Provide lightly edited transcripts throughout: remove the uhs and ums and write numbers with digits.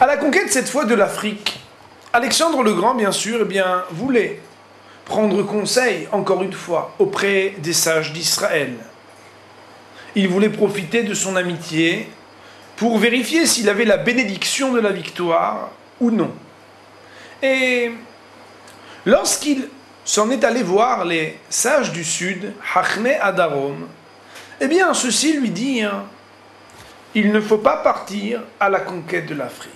À la conquête, cette fois, de l'Afrique, Alexandre le Grand, bien sûr, voulait prendre conseil, encore une fois, auprès des sages d'Israël. Il voulait profiter de son amitié pour vérifier s'il avait la bénédiction de la victoire ou non. Et lorsqu'il s'en est allé voir les sages du Sud, Hachne Adarom, ceci lui dit, il ne faut pas partir à la conquête de l'Afrique.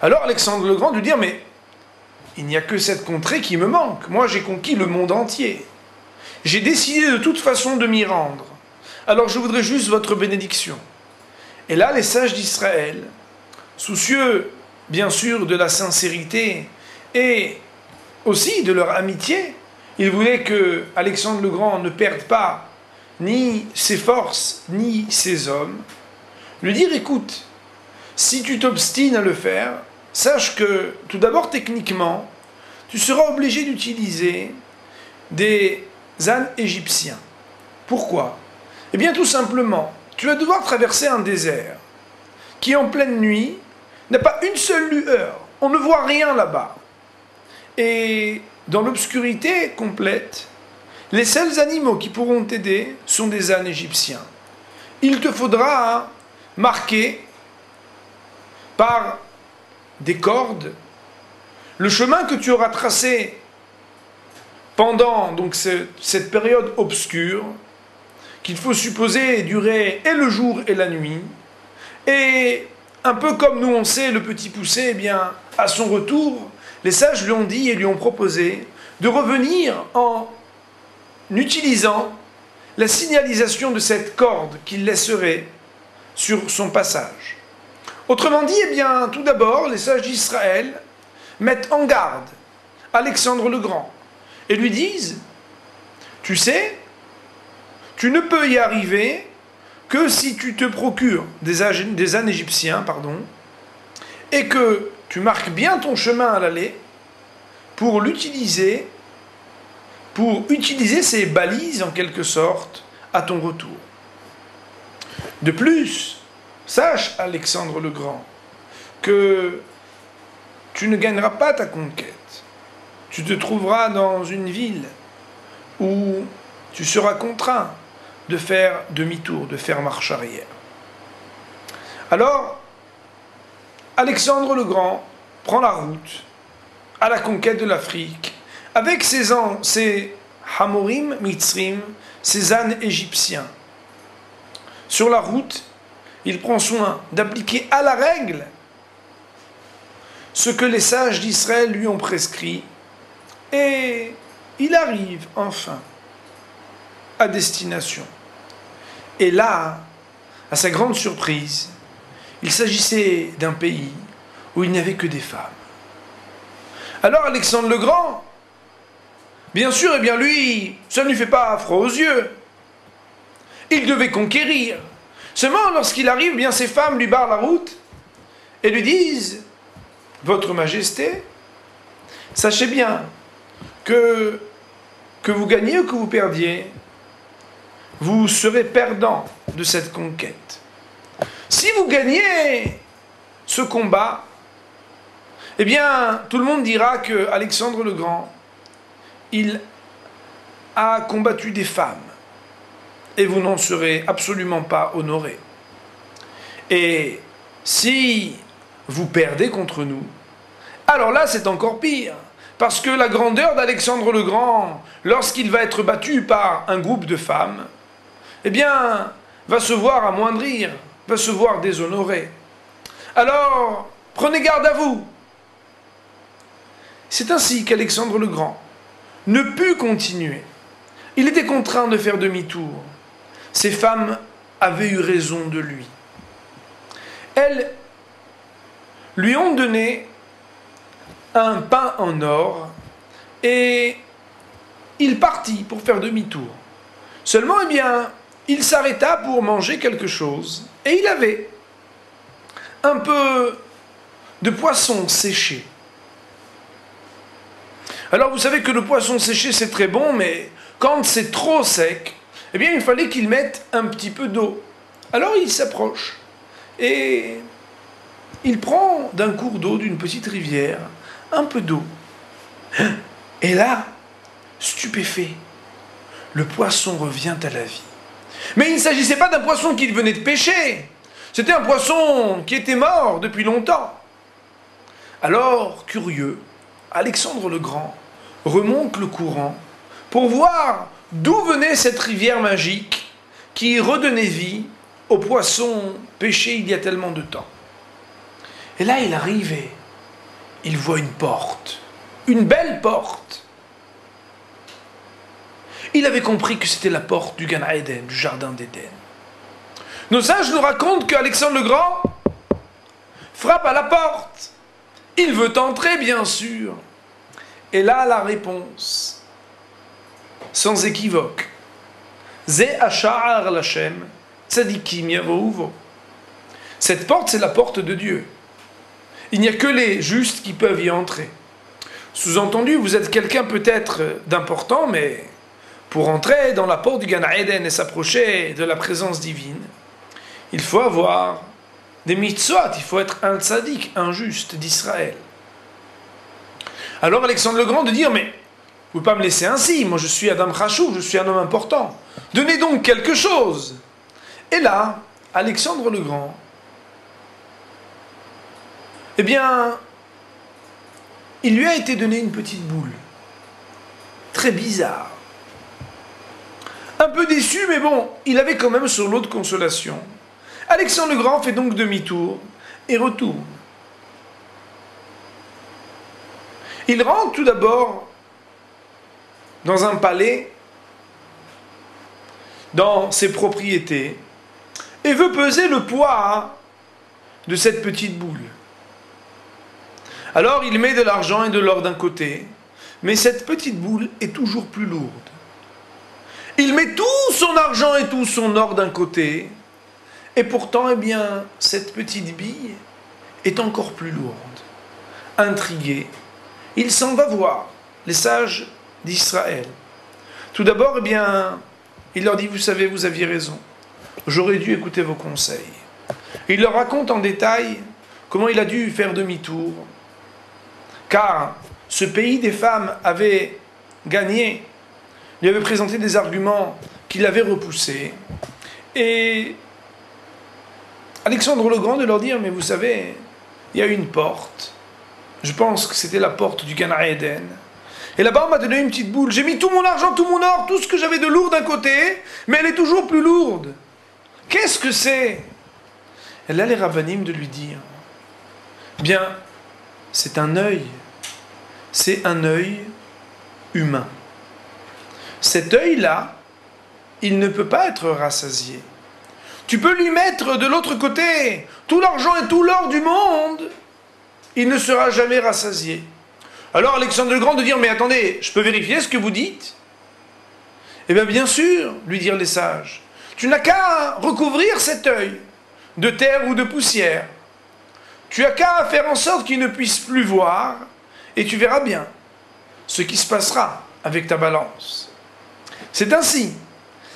Alors Alexandre le Grand lui dit, mais il n'y a que cette contrée qui me manque. Moi, j'ai conquis le monde entier. J'ai décidé de toute façon de m'y rendre. Alors je voudrais juste votre bénédiction. Et là, les sages d'Israël, soucieux, bien sûr, de la sincérité et aussi de leur amitié, ils voulaient que Alexandre le Grand ne perde pas ni ses forces, ni ses hommes, lui dire, écoute, si tu t'obstines à le faire, sache que, tout d'abord, techniquement, tu seras obligé d'utiliser des ânes égyptiens. Pourquoi ? Tout simplement, tu vas devoir traverser un désert qui, en pleine nuit, n'a pas une seule lueur. On ne voit rien là-bas. Et dans l'obscurité complète, les seuls animaux qui pourront t'aider sont des ânes égyptiens. Il te faudra marquer par des cordes le chemin que tu auras tracé pendant cette période obscure, qu'il faut supposer durer et le jour et la nuit, et un peu comme nous on sait, le petit poussé, à son retour, les sages lui ont dit et lui ont proposé de revenir en utilisant la signalisation de cette corde qu'il laisserait sur son passage. Autrement dit, tout d'abord, les sages d'Israël mettent en garde Alexandre le Grand et lui disent, tu sais, tu ne peux y arriver que si tu te procures des ânes égyptiens, et que tu marques bien ton chemin à l'aller pour utiliser ces balises, en quelque sorte, à ton retour. De plus, sache, Alexandre le Grand, que tu ne gagneras pas ta conquête. Tu te trouveras dans une ville où tu seras contraint de faire demi-tour, de faire marche arrière. Alors, Alexandre le Grand prend la route à la conquête de l'Afrique avec ses Hamorim, Mitzrim, ses ânes égyptiens. Sur la route, il prend soin d'appliquer à la règle ce que les sages d'Israël lui ont prescrit, et il arrive enfin à destination. Et là, à sa grande surprise, il s'agissait d'un pays où il n'y avait que des femmes. Alors Alexandre le Grand, bien sûr, lui, ça ne lui fait pas froid aux yeux. Il devait conquérir. Seulement, lorsqu'il arrive, ces femmes lui barrent la route et lui disent, « Votre Majesté, sachez bien que vous gagnez ou que vous perdiez, vous serez perdant de cette conquête. Si vous gagnez ce combat, tout le monde dira que Alexandre le Grand, il a combattu des femmes, et vous n'en serez absolument pas honoré. Et si vous perdez contre nous, alors là c'est encore pire, parce que la grandeur d'Alexandre le Grand, lorsqu'il va être battu par un groupe de femmes, va se voir amoindrir, va se voir déshonoré. Alors, prenez garde à vous. C'est ainsi qu'Alexandre le Grand ne put continuer. Il était contraint de faire demi-tour. Ces femmes avaient eu raison de lui. Elles lui ont donné un pain en or et il partit pour faire demi-tour. Seulement, il s'arrêta pour manger quelque chose et il avait un peu de poisson séché. Alors vous savez que le poisson séché c'est très bon, mais quand c'est trop sec, il fallait qu'il mette un petit peu d'eau. Alors il s'approche et il prend d'un cours d'eau, d'une petite rivière, un peu d'eau. Et là, stupéfait, le poisson revient à la vie. Mais il ne s'agissait pas d'un poisson qu'il venait de pêcher. C'était un poisson qui était mort depuis longtemps. Alors, curieux, Alexandre le Grand remonte le courant pour voir d'où venait cette rivière magique qui redonnait vie au poisson pêché il y a tellement de temps. Et là, il arrive et il voit une porte, une belle porte. Il avait compris que c'était la porte du Gan Eden, du jardin d'Éden. Nos sages nous racontent qu'Alexandre le Grand frappe à la porte. Il veut entrer, bien sûr. Et là, la réponse, sans équivoque. Ze Asha'ar Lashem, Tzadikim Yavohuvo. Cette porte, c'est la porte de Dieu. Il n'y a que les justes qui peuvent y entrer. Sous-entendu, vous êtes quelqu'un peut-être d'important, mais pour entrer dans la porte du Gan Eden et s'approcher de la présence divine, il faut avoir des mitzvot, il faut être un tzaddik, un juste d'Israël. Alors Alexandre le Grand de dire, mais vous ne pouvez pas me laisser ainsi, moi je suis Adam Chashouv, je suis un homme important. Donnez donc quelque chose. Et là, Alexandre le Grand, eh bien, il lui a été donné une petite boule. Très bizarre. Un peu déçu, mais bon, il avait quand même son lot de consolation. Alexandre le Grand fait donc demi-tour et retourne. Il rentre tout d'abord dans un palais, dans ses propriétés, et veut peser le poids de cette petite boule. Alors il met de l'argent et de l'or d'un côté, mais cette petite boule est toujours plus lourde. Il met tout son argent et tout son or d'un côté, et pourtant, eh bien, cette petite bille est encore plus lourde. Intrigué, il s'en va voir les sages d'Israël. Tout d'abord, eh bien, il leur dit, vous savez, vous aviez raison. J'aurais dû écouter vos conseils. Il leur raconte en détail comment il a dû faire demi-tour, car ce pays des femmes avait gagné, lui avait présenté des arguments qui l'avaient repoussé, et Alexandre le Grand de leur dire, mais vous savez, il y a une porte, je pense que c'était la porte du Gan Eden, et là-bas on m'a donné une petite boule, j'ai mis tout mon argent, tout mon or, tout ce que j'avais de lourd d'un côté, mais elle est toujours plus lourde. Qu'est-ce que c'est? Et là les rabbinim de lui dire, bien, c'est un œil humain. Cet œil-là, il ne peut pas être rassasié. Tu peux lui mettre de l'autre côté tout l'argent et tout l'or du monde, il ne sera jamais rassasié. Alors Alexandre le Grand de dire, mais attendez, je peux vérifier ce que vous dites? Eh bien sûr, lui dirent les sages, tu n'as qu'à recouvrir cet œil de terre ou de poussière. Tu as qu'à faire en sorte qu'il ne puisse plus voir, et tu verras bien ce qui se passera avec ta balance. C'est ainsi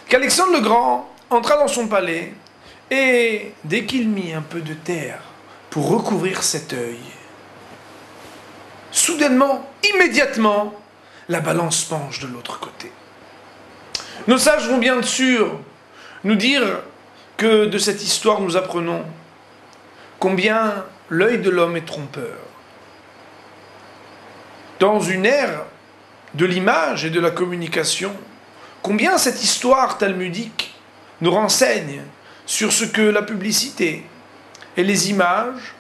qu'Alexandre le Grand entra dans son palais, et dès qu'il mit un peu de terre pour recouvrir cet œil, soudainement, immédiatement, la balance penche de l'autre côté. Nos sages vont bien sûr nous dire que de cette histoire nous apprenons combien l'œil de l'homme est trompeur. Dans une ère de l'image et de la communication, combien cette histoire talmudique nous renseigne sur ce que la publicité et les images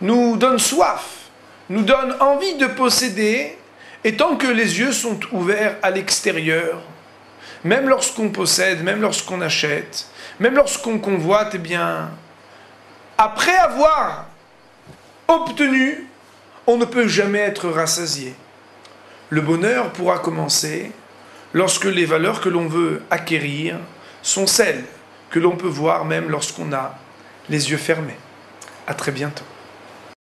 nous donnent soif, nous donnent envie de posséder, et tant que les yeux sont ouverts à l'extérieur, même lorsqu'on possède, même lorsqu'on achète, même lorsqu'on convoite, eh bien, après avoir obtenu, on ne peut jamais être rassasié. Le bonheur pourra commencer lorsque les valeurs que l'on veut acquérir sont celles que l'on peut voir même lorsqu'on a les yeux fermés. À très bientôt.